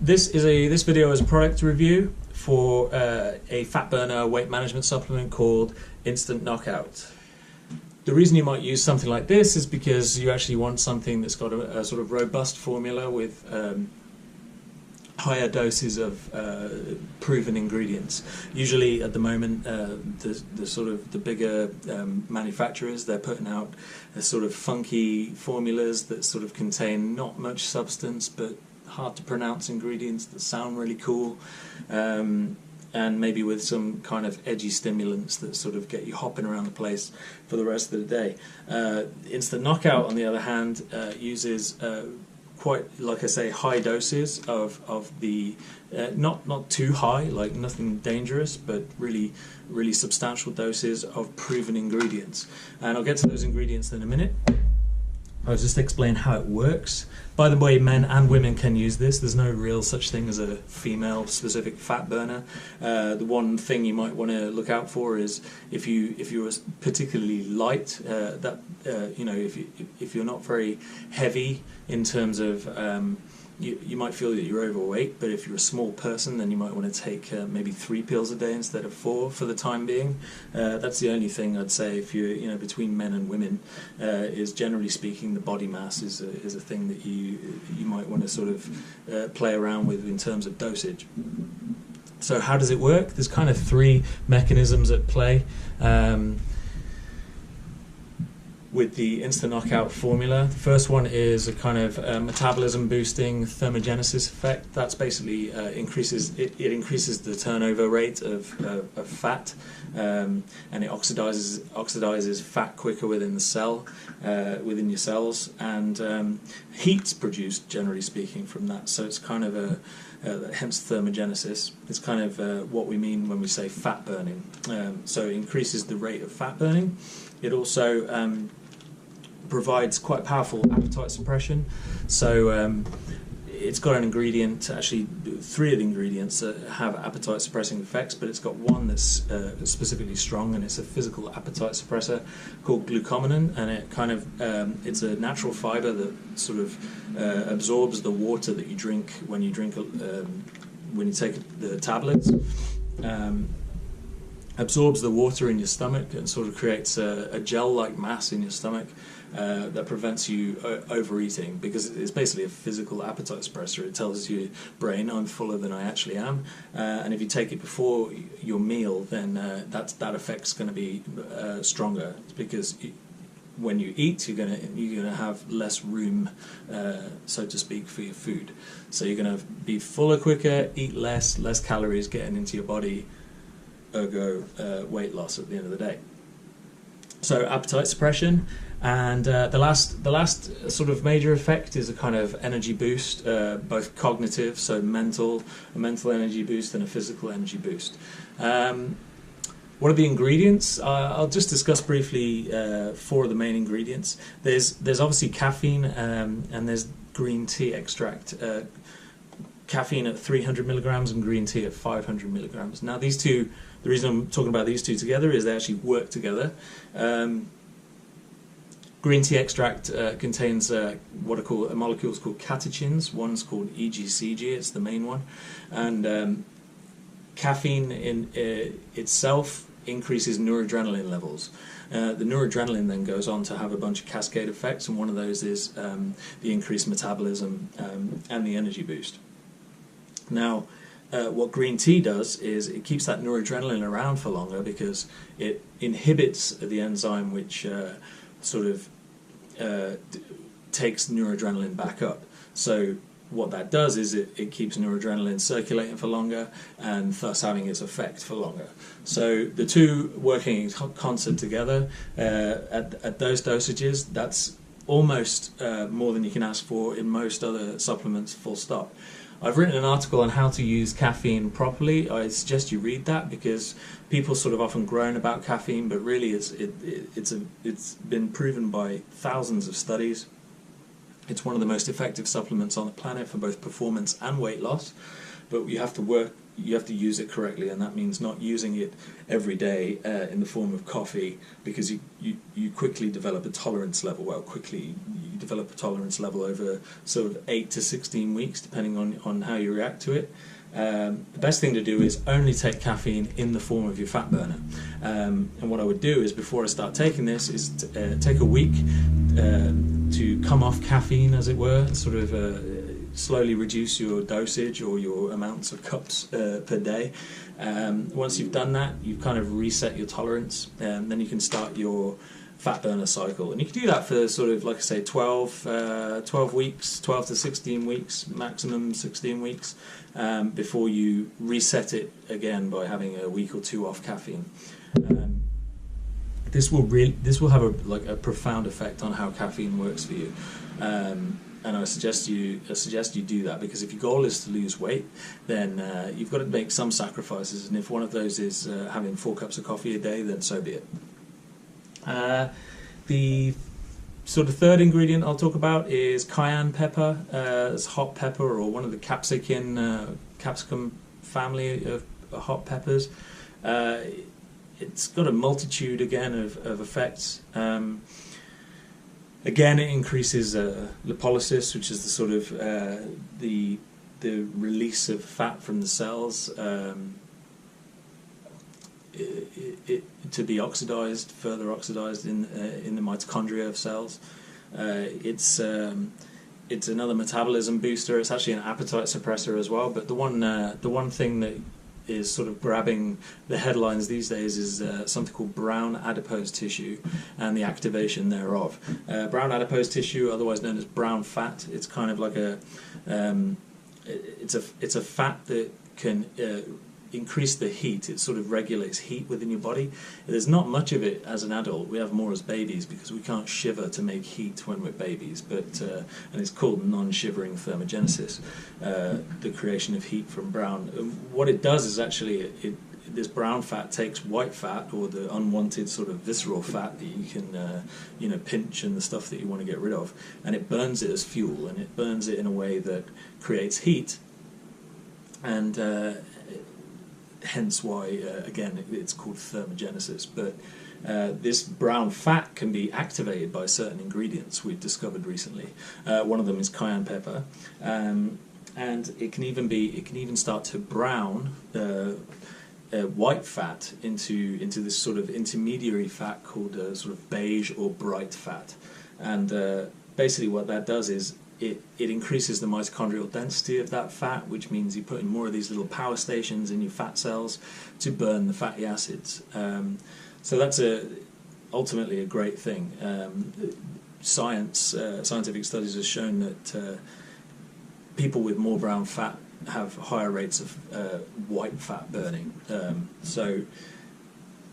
This video is a product review for a fat burner weight management supplement called Instant Knockout. The reason you might use something like this is because you actually want something that's got a sort of robust formula with higher doses of proven ingredients. Usually at the moment the bigger manufacturers, they're putting out sort of funky formulas that sort of contain not much substance but hard to pronounce ingredients that sound really cool, and maybe with some kind of edgy stimulants that sort of get you hopping around the place for the rest of the day. Instant Knockout, on the other hand, uses quite, like I say, high doses of the not too high, like nothing dangerous, but really substantial doses of proven ingredients. And I'll get to those ingredients in a minute. I'll just explain how it works. By the way, men and women can use this. There's no real such thing as a female-specific fat burner. The one thing you might want to look out for is if you're particularly light, if you're not very heavy in terms of you might feel that you're overweight, but if you're a small person, then you might want to take maybe 3 pills a day instead of 4 for the time being. That's the only thing I'd say. If you're between men and women, is generally speaking the body mass is a thing that you might want to sort of play around with in terms of dosage. So how does it work? There's kind of 3 mechanisms at play. With the Instant Knockout formula. The first one is a kind of metabolism boosting thermogenesis effect. That's basically increases the turnover rate of fat, and it oxidizes fat quicker within the cell, within your cells, and heat's produced, generally speaking, from that. So it's kind of hence thermogenesis. It's kind of what we mean when we say fat burning. So it increases the rate of fat burning. It also provides quite powerful appetite suppression. So it's got an ingredient, actually 3 of the ingredients that have appetite suppressing effects, but it's got one that's specifically strong, and it's a physical appetite suppressor called glucomannan, and it kind of it's a natural fiber that sort of absorbs the water that you drink when you take the tablets. Absorbs the water in your stomach and sort of creates a gel-like mass in your stomach that prevents you overeating, because it's basically a physical appetite suppressor. It tells your brain, I'm fuller than I actually am, and if you take it before your meal, then that effect's going to be stronger, because when you eat, you're gonna have less room, so to speak, for your food. So you're going to be fuller quicker, eat less calories getting into your body. Ergo, weight loss at the end of the day. So appetite suppression, and the last sort of major effect is a kind of energy boost, both cognitive, so a mental energy boost, and a physical energy boost. What are the ingredients? I'll just discuss briefly 4 of the main ingredients. There's obviously caffeine, and there's green tea extract. Caffeine at 300 milligrams and green tea at 500 milligrams. Now these two, the reason I'm talking about these 2 together is they actually work together. Green tea extract contains what are called molecules called catechins. One's called EGCG, it's the main one, and caffeine in itself increases noradrenaline levels. The noradrenaline then goes on to have a bunch of cascade effects, and one of those is the increased metabolism and the energy boost. Now, what green tea does is it keeps that noradrenaline around for longer, because it inhibits the enzyme which sort of takes noradrenaline back up. So what that does is it keeps noradrenaline circulating for longer, and thus having its effect for longer. So the 2 working in concert together at those dosages, that's almost more than you can ask for in most other supplements, full stop. I've written an article on how to use caffeine properly. I suggest you read that, because people sort of often groan about caffeine, but really it's been proven by thousands of studies It's one of the most effective supplements on the planet for both performance and weight loss, but you have to use it correctly, and that means not using it every day in the form of coffee, because you quickly develop a tolerance level. Well, quickly you develop a tolerance level over sort of 8 to 16 weeks, depending on how you react to it. The best thing to do is only take caffeine in the form of your fat burner. And what I would do is, before I start taking this, is take a week to come off caffeine, as it were, and sort of slowly reduce your dosage or your amounts of cups per day. Once you've done that, you've kind of reset your tolerance, and then you can start your fat burner cycle. And you can do that for sort of, like I say, 12 weeks, 12 to 16 weeks, maximum 16 weeks, before you reset it again by having a week or two off caffeine. This will have a profound effect on how caffeine works for you. And I suggest you do that, because if your goal is to lose weight, then you've got to make some sacrifices, and if one of those is having 4 cups of coffee a day, then so be it. The sort of third ingredient I'll talk about is cayenne pepper. It's hot pepper, or one of the capsicum family of hot peppers. It's got a multitude again of effects. Again, it increases lipolysis, which is the sort of the release of fat from the cells to be oxidized, further oxidized in the mitochondria of cells. It's another metabolism booster. It's actually an appetite suppressor as well. But the one thing that is sort of grabbing the headlines these days is something called brown adipose tissue and the activation thereof. Brown adipose tissue, otherwise known as brown fat, it's kind of like it's a fat that can increase the heat. It sort of regulates heat within your body. There's not much of it as an adult. We have more as babies because we can't shiver to make heat when we're babies. But and it's called non-shivering thermogenesis, the creation of heat from brown. What it does is actually this brown fat takes white fat, or the unwanted sort of visceral fat that you can pinch, and the stuff that you want to get rid of, and it burns it as fuel, and it burns it in a way that creates heat, and hence why, again, it's called thermogenesis. But this brown fat can be activated by certain ingredients we've discovered recently. One of them is cayenne pepper, and it can even start to brown white fat into this sort of intermediary fat called sort of beige or bright fat. And basically, what that does is it increases the mitochondrial density of that fat, which means you put in more of these little power stations in your fat cells to burn the fatty acids. So that's ultimately a great thing. Scientific studies have shown that people with more brown fat have higher rates of white fat burning. So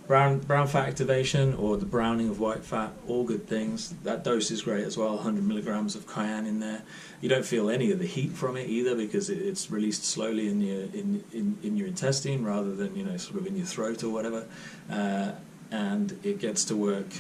brown fat activation, or the browning of white fat, all good things. That dose is great as well, 100 milligrams of cayenne in there. You don't feel any of the heat from it either, because it's released slowly in your intestine rather than sort of in your throat or whatever. And it gets to work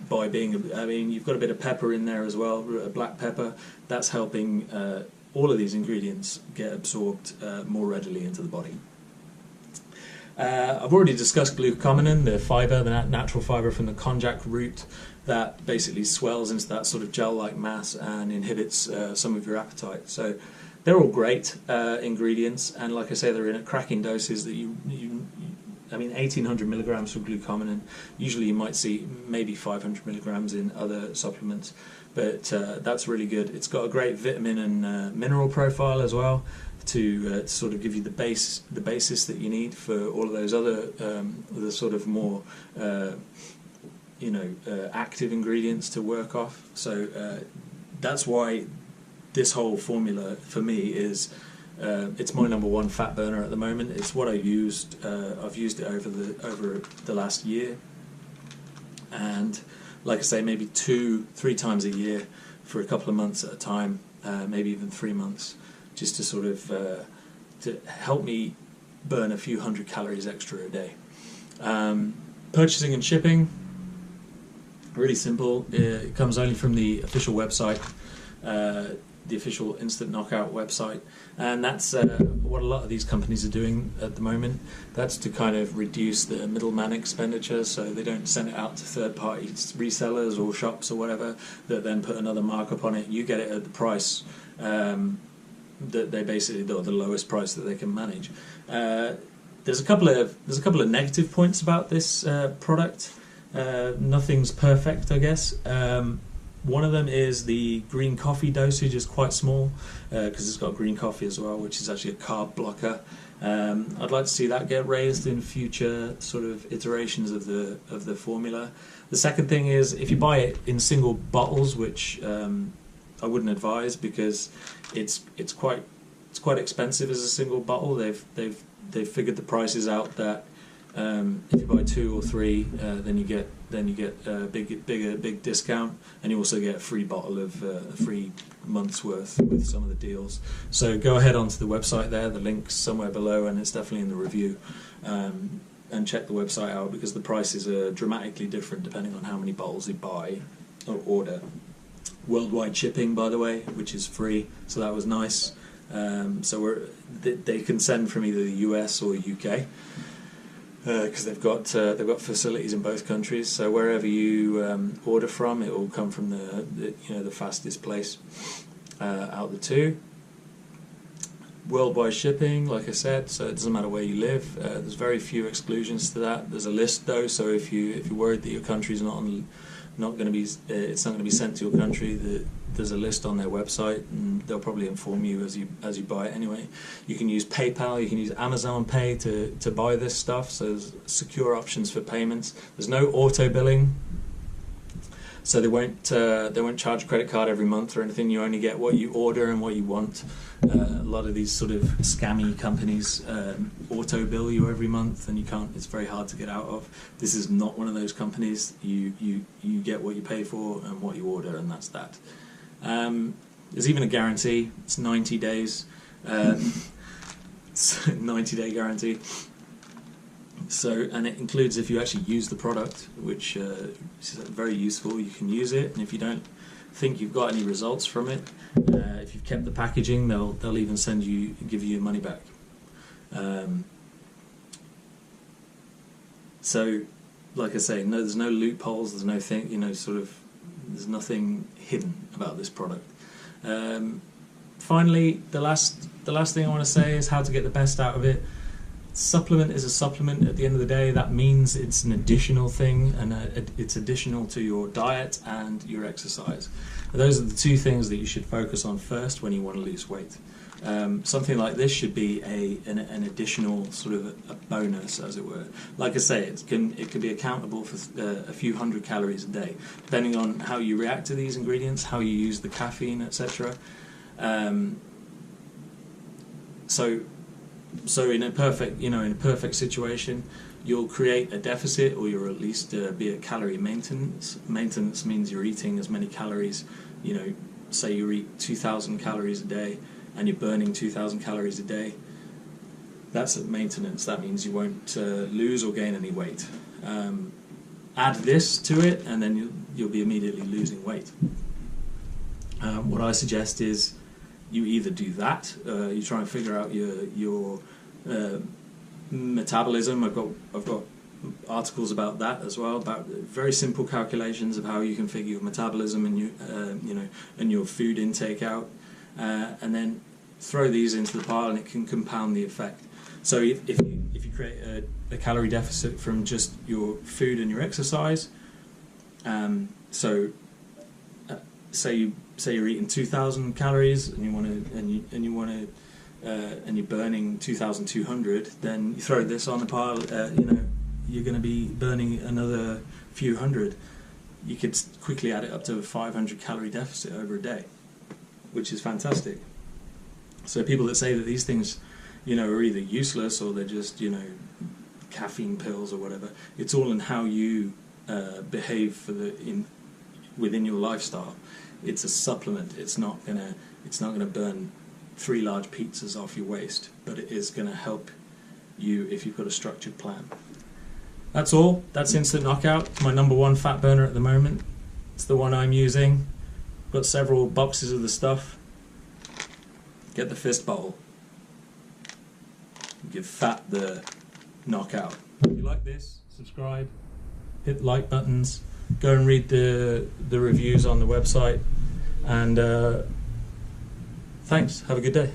by being, you've got a bit of pepper in there as well, black pepper. That's helping all of these ingredients get absorbed more readily into the body. I've already discussed glucosamine, the fibre, the natural fibre from the konjac root that basically swells into that sort of gel-like mass and inhibits some of your appetite. So they're all great ingredients, and like I say, they're in at cracking doses that 1,800 milligrams for glucosamine. Usually you might see maybe 500 milligrams in other supplements, but that's really good. It's got a great vitamin and mineral profile as well, to sort of give you the basis that you need for all of those other the sort of more active ingredients to work off. So that's why this whole formula for me is it's my number one fat burner at the moment. It's what I've used it over the last year, and like I say, maybe 2-3 times a year for a couple of months at a time, maybe even 3 months, just to sort of to help me burn a few hundred calories extra a day. Purchasing and shipping, really simple. It comes only from the official website. the official Instant Knockout website, and that's what a lot of these companies are doing at the moment. That's to kind of reduce the middleman expenditure, so they don't send it out to third-party resellers or shops or whatever that then put another markup on it. You get it at the price that they basically, the lowest price that they can manage. There's a couple of negative points about this product. Nothing's perfect, I guess. One of them is the green coffee dosage is quite small, because it's got green coffee as well, which is actually a carb blocker. I'd like to see that get raised in future sort of iterations of the formula. The second thing is, if you buy it in single bottles, which I wouldn't advise, because it's quite expensive as a single bottle. They've figured the prices out that if you buy 2 or 3, then you get a big discount, and you also get a free bottle of a free month's worth with some of the deals. So go ahead onto the website there. The link's somewhere below, and it's definitely in the review. And check the website out, because the prices are dramatically different depending on how many bottles you buy or order. Worldwide shipping, by the way, which is free, so that was nice. So they can send from either the US or UK. Because they've got facilities in both countries, so wherever you order from, it will come from the fastest place out the two. Worldwide shipping, like I said, so it doesn't matter where you live. There's very few exclusions to that. There's a list though, so if you're worried that your country's not going to be, it's not going to be sent to your country, there's a list on their website, and they'll probably inform you as you buy it anyway. You can use PayPal, you can use Amazon Pay to buy this stuff, so there's secure options for payments. There's no auto billing, so they won't charge a credit card every month or anything. You only get what you order and what you want. A lot of these sort of scammy companies auto bill you every month, and you can't. It's very hard to get out of. This is not one of those companies. You get what you pay for and what you order, and that's that. There's even a guarantee. It's 90 days. 90-day guarantee. So, and it includes if you actually use the product, which is very useful. You can use it, and if you don't think you've got any results from it, if you've kept the packaging, they'll even give you your money back. So, like I say, there's no loopholes. There's no thing, there's nothing hidden about this product. Finally, the last thing I want to say is how to get the best out of it. Supplement is a supplement at the end of the day. That means it's an additional thing, and it's additional to your diet and your exercise. Those are the two things that you should focus on first when you want to lose weight. Something like this should be an additional sort of a bonus, as it were. Like I say, it can be accountable for a few hundred calories a day, depending on how you react to these ingredients, how you use the caffeine, etc. So in a perfect situation, you'll create a deficit, or you'll at least be at calorie maintenance. Maintenance means you're eating as many calories. Say you eat 2,000 calories a day, and you're burning 2,000 calories a day. That's at maintenance. That means you won't lose or gain any weight. Add this to it, and then you'll be immediately losing weight. What I suggest is you either do that, you try and figure out your metabolism. I've got articles about that as well, about very simple calculations of how you can figure your metabolism and your food intake out, and then throw these into the pile, and it can compound the effect. So if you create a calorie deficit from just your food and your exercise, say you're eating 2,000 calories and you're burning 2,200, then you throw this on the pile. You're going to be burning another few hundred. You could quickly add it up to a 500 calorie deficit over a day, which is fantastic. So people that say that these things, are either useless or they're just, caffeine pills or whatever, it's all in how you behave within your lifestyle. It's a supplement. It's not gonna burn 3 large pizzas off your waist, but it is gonna help you if you've got a structured plan. That's all. That's Instant Knockout. It's my #1 fat burner at the moment. It's the one I'm using. got several boxes of the stuff. Get the fist bowl. Give Fat the knockout. If you like this, subscribe, hit the like buttons, go and read the reviews on the website, and thanks. Have a good day.